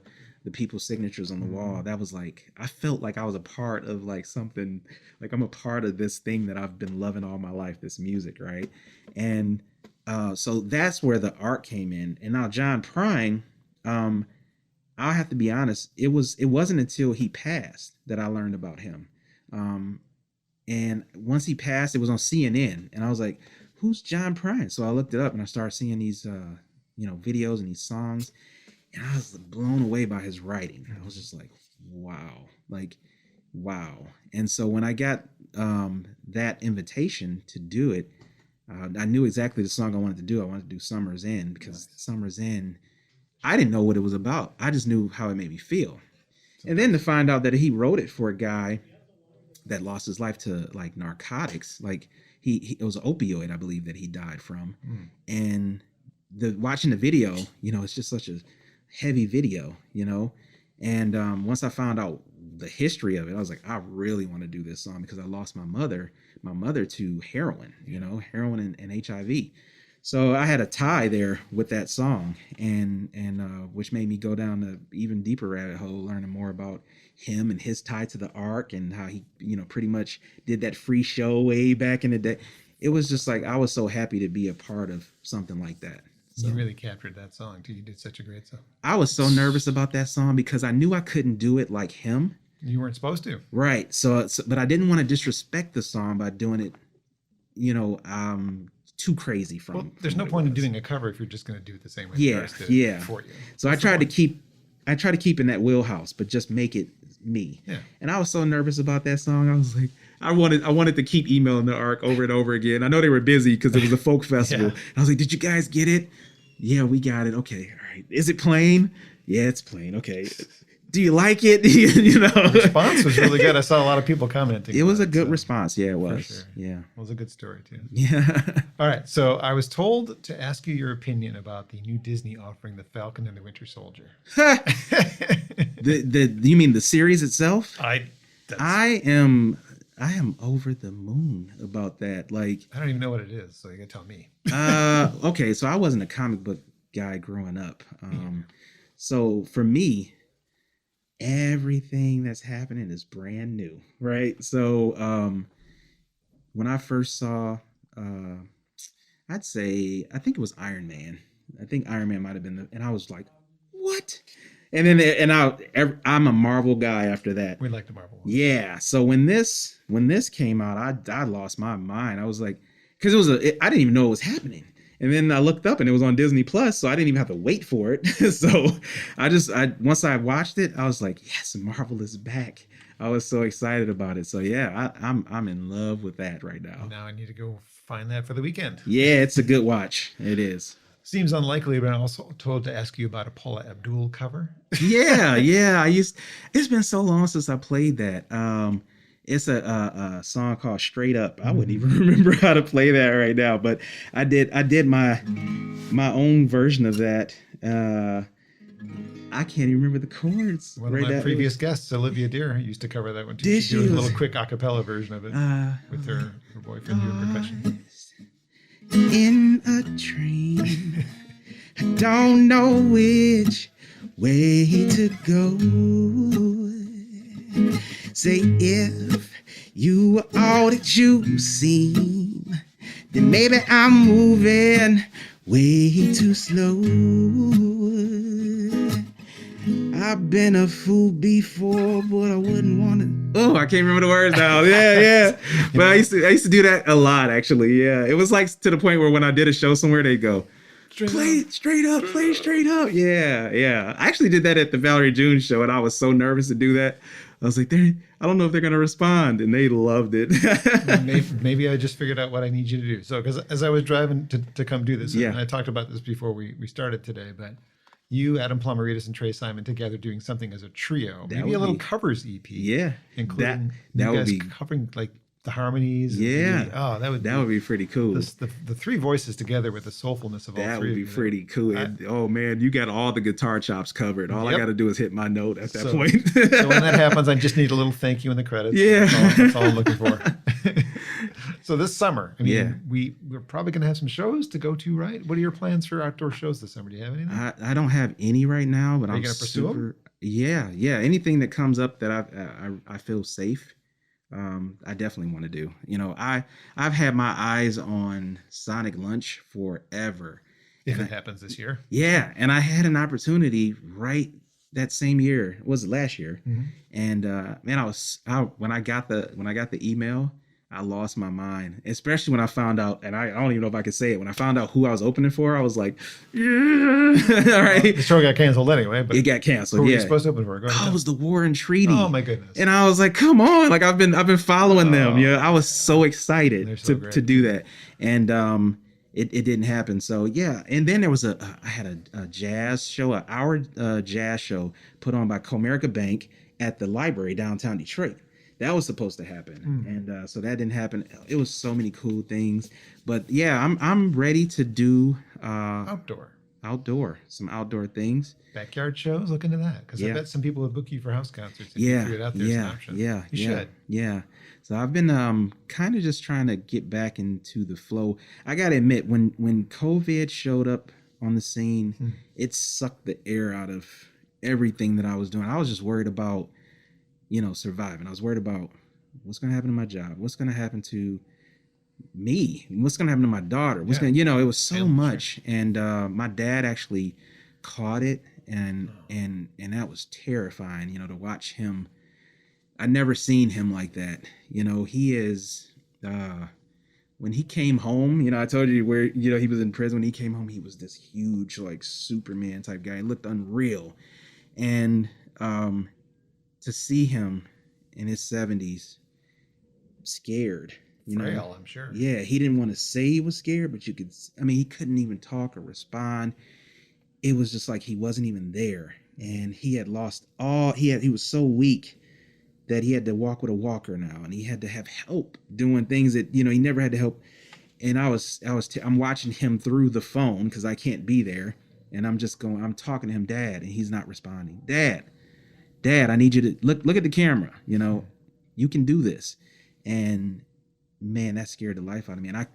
people's signatures on the wall, that was like, I felt like I was a part of like something, like I'm a part of this thing that I've been loving all my life, this music, right? And so that's where the Arc came in. And now John Prine, I'll have to be honest, it wasn't until he passed that I learned about him. And once he passed, it was on CNN, and I was like, who's John Prine? So I looked it up, and I started seeing these videos and these songs, and I was blown away by his writing. I was just like, wow. And so when I got that invitation to do it, I knew exactly the song I wanted to do. I wanted to do Summer's End, because Summer's End, I didn't know what it was about. I just knew how it made me feel. And then to find out that he wrote it for a guy that lost his life to like narcotics, like it was an opioid, I believe, that he died from. And watching the video, it's just such a heavy video, and once I found out the history of it, I was like, I really want to do this song, because I lost my mother to heroin, heroin and HIV. So I had a tie there with that song, and which made me go down an even deeper rabbit hole, learning more about him and his tie to the Arc, and how he, pretty much did that free show way back in the day. It was just like, I was so happy to be a part of something like that. So, you really captured that song too. You did such a great song. I was so nervous about that song because I knew I couldn't do it like him. You weren't supposed to. Right. So but I didn't want to disrespect the song by doing it, too crazy from. Well, there's no point in doing a cover if you're just going to do it the same way. For you. So I tried to keep in that wheelhouse, but just make it me. Yeah. And I was so nervous about that song. I was like, I wanted to keep emailing the Arc over and over again. I know they were busy because it was a folk festival. Yeah. I was like, did you guys get it? Yeah, we got it. Okay. All right. Is it playing? Yeah, it's playing. Okay. Do you like it? The response was really good. I saw a lot of people commenting. It was a good response. Yeah, it was. Sure. Yeah. It was a good story too. Yeah. All right. So I was told to ask you your opinion about the new Disney offering, The Falcon and the Winter Soldier. You mean the series itself? I am over the moon about that. Like, I don't even know what it is, so you gotta tell me. Okay, so I wasn't a comic book guy growing up. So for me, everything that's happening is brand new, right? So when I first saw, I think it was Iron Man. I think Iron Man might have been and I was like, what? And then I'm a Marvel guy after that. We like the Marvel one. Yeah. So when this came out, I lost my mind. I was like, because I didn't even know it was happening. And then I looked up and it was on Disney Plus, so I didn't even have to wait for it. So I once I watched it, I was like, yes, Marvel is back. I was so excited about it. So yeah, I'm in love with that right now. Now I need to go find that for the weekend. Yeah, it's a good watch. It is. Seems unlikely, but I'm also told to ask you about a Paula Abdul cover. Yeah. It's been so long since I played that. It's a song called Straight Up. I wouldn't even remember how to play that right now, but I did my own version of that. I can't even remember the chords. One of my previous guests, Olivia Deer, used to cover that one too. Did She did a she? little quick a cappella version of it with her boyfriend doing percussion. In a train, I don't know which way to go. Say if you were all that you seem, then maybe I'm moving way too slow. I've been a fool before, but I wouldn't want to. Oh, I can't remember the words now. Yeah. But I used to do that a lot, actually. Yeah, it was like to the point where when I did a show somewhere, they'd go, play straight up. Yeah. I actually did that at the Valerie June show, and I was so nervous to do that. I was like, I don't know if they're gonna respond, and they loved it. maybe I just figured out what I need you to do. So, because as I was driving to come do this, Yeah. and I talked about this before we started today, but you, Adam Plumeritis, and Trey Simon together doing something as a trio, That maybe would a little be- covers EP, Yeah, including that you would guys be- covering like the harmonies. and Yeah. that would be pretty cool. the three voices together with the soulfulness of all That three. would be of you. pretty cool. And, oh man, you got all the guitar chops covered. All I Yep. got to do is hit my note at that So- point. So when that happens, I just need a little thank you in the credits. Yeah. That's all I'm looking for. So this summer, I mean, Yeah. we're probably going to have some shows to go to, right? What are your plans for outdoor shows this summer? Do you have anything? I don't have any right now, but Are you I'm gonna pursue 'em? super. Yeah. Anything that comes up that I feel safe, I definitely want to do. I've had my eyes on Sonic Lunch forever. if and it happens this year. Yeah, and I had an opportunity right that same year. Was it last year? Mhm. And man, when I got the email, I lost my mind. Especially when I found out, and I don't even know if I could say it. When I found out who I was opening for, I was like, yeah, all right. The show got canceled anyway, but It got who canceled. were you Yeah, supposed to open for? Go ahead. oh, tell it was the War and Treaty. Oh my goodness. And I was like, come on, like I've been following them. Oh. Yeah, I was so excited They're so to great. do that, and it didn't happen. So yeah, and then there was I had a jazz show, an hour jazz show put on by Comerica Bank at the library downtown Detroit. That was supposed to happen, and so that didn't happen. It was so many cool things, but yeah, I'm ready to do some outdoor things. Backyard shows. Look into that, because I Yeah. bet some people would book you for house concerts if you threw it out there as an option. You should. Yeah. So I've been kind of just trying to get back into the flow. I gotta admit, when COVID showed up on the scene, it sucked the air out of everything that I was doing. I was just worried about, surviving. I was worried about what's gonna happen to my job, what's gonna happen to me, what's gonna happen to my daughter, what's Yeah. gonna, it was so Yeah, much. And my dad actually caught it, and that was terrifying, to watch him. I never seen him like that. He is when he came home, I told you where, he was in prison. When he came home, he was this huge, like Superman type guy. He looked unreal. And to see him in his 70s scared, Frail, I'm sure. yeah, he didn't want to say he was scared, but he couldn't even talk or respond. It was just like he wasn't even there. And he had lost he was so weak that he had to walk with a walker now, and he had to have help doing things that, he never had to help. And I'm watching him through the phone because I can't be there. And I'm talking to him, Dad, and he's not responding. Dad, I need you to look at the camera. You can do this. And man, that scared the life out of me. And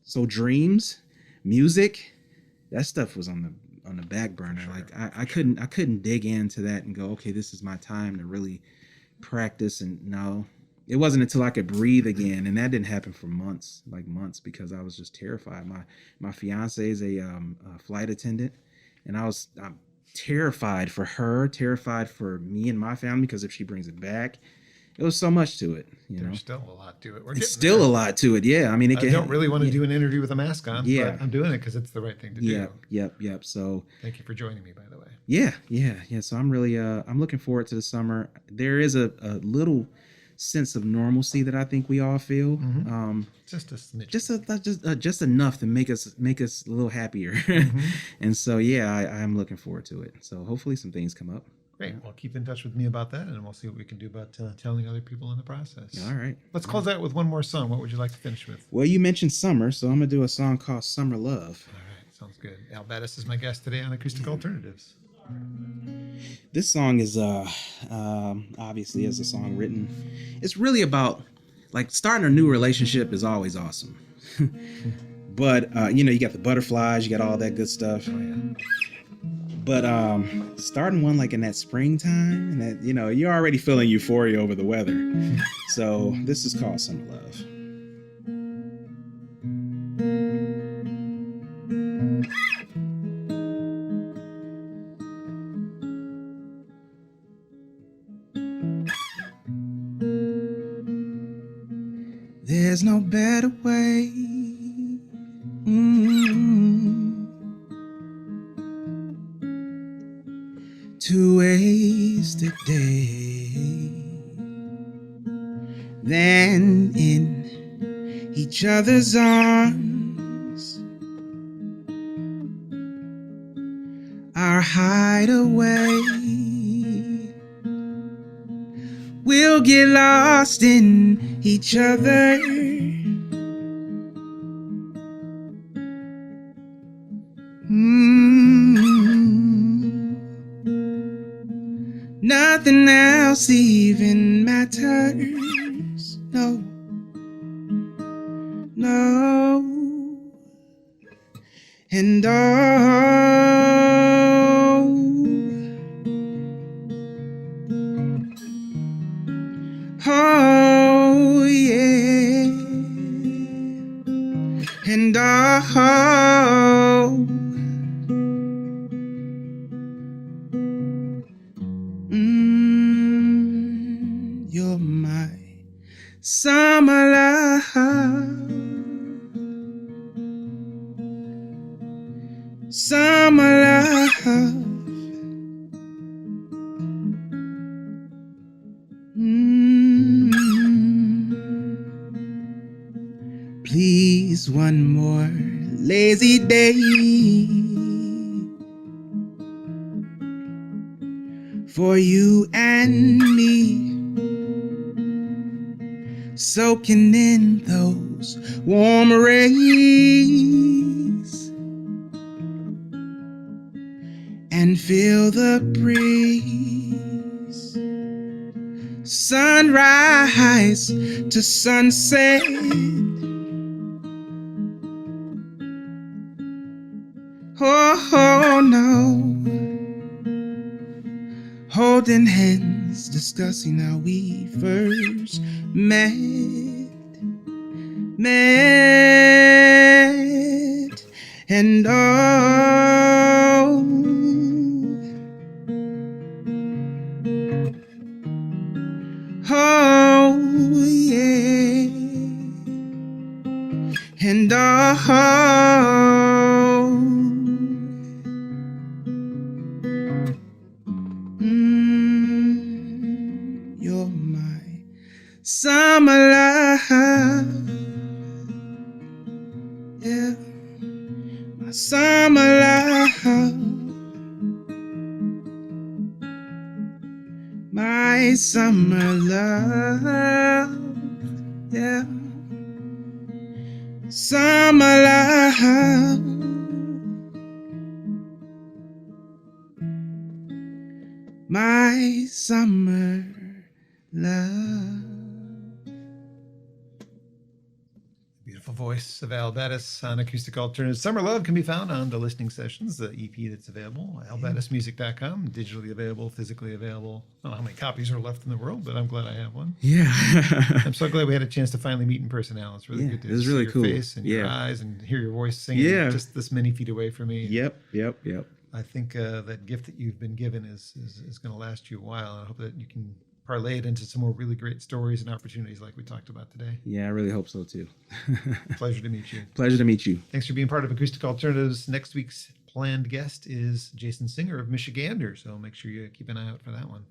so dreams, music, that stuff was on the back burner. Sure, like I couldn't dig into that and go, okay, this is my time to really practice. And no, it wasn't until I could breathe again, and that didn't happen for months, because I was just terrified. My fiance is a flight attendant, and I'm terrified for her, terrified for me and my family, because if she brings it back, It was so much to it, you know. There's still a lot to it. It's still a lot to it. Yeah. I mean, I don't really want to do an interview with a mask on, but I'm doing it because it's the right thing to do. Yep. So thank you for joining me, by the way. Yeah. So I'm really, I'm looking forward to the summer. There is a little sense of normalcy that I think we all feel. Just a smidge. Just enough to make us a little happier. And so, I'm looking forward to it. So hopefully some things come up. Great. Well, keep in touch with me about that, and we'll see what we can do about telling other people in the process. All right. Let's close out with one more song. What would you like to finish with? Well, you mentioned summer, so I'm going to do a song called Summer Love. All right. Sounds good. Al Bettis is my guest today on Acoustic Alternatives. This song is obviously as a song written. It's really about, like, starting a new relationship is always awesome. But, you got the butterflies, you got all that good stuff. Oh, yeah. But starting one like in that springtime, and that you're already feeling euphoria over the weather. So this is called Summer Love. There's no better way. To waste a day than in each other's arms, our hideaway. We'll get lost in each other. Nothing else even matters. No. And oh yeah. And you're my summer love, summer love. Please, one more lazy day for you and me, soaking in those warm rays, and feel the breeze, sunrise to sunset. Oh no, holding hands, discussing how we first met, and oh yeah, and you're my summer love, yeah, my summer love, my summer love, yeah, summer love. My summer love. Beautiful voice of Al Bettis on Acoustic Alternatives. Summer Love can be found on the listening sessions, the EP that's available, albettismusic.com, digitally available, physically available. I don't know how many copies are left in the world, but I'm glad I have one. Yeah. I'm so glad we had a chance to finally meet in person, Al. It's really good to see your face and your eyes and hear your voice singing just this many feet away from me. Yep. I think that gift that you've been given is going to last you a while. I hope that you can parlay it into some more really great stories and opportunities like we talked about today. Yeah, I really hope so too. Pleasure to meet you. Pleasure to meet you. Thanks for being part of Acoustic Alternatives. Next week's planned guest is Jason Singer of Michigander, so make sure you keep an eye out for that one.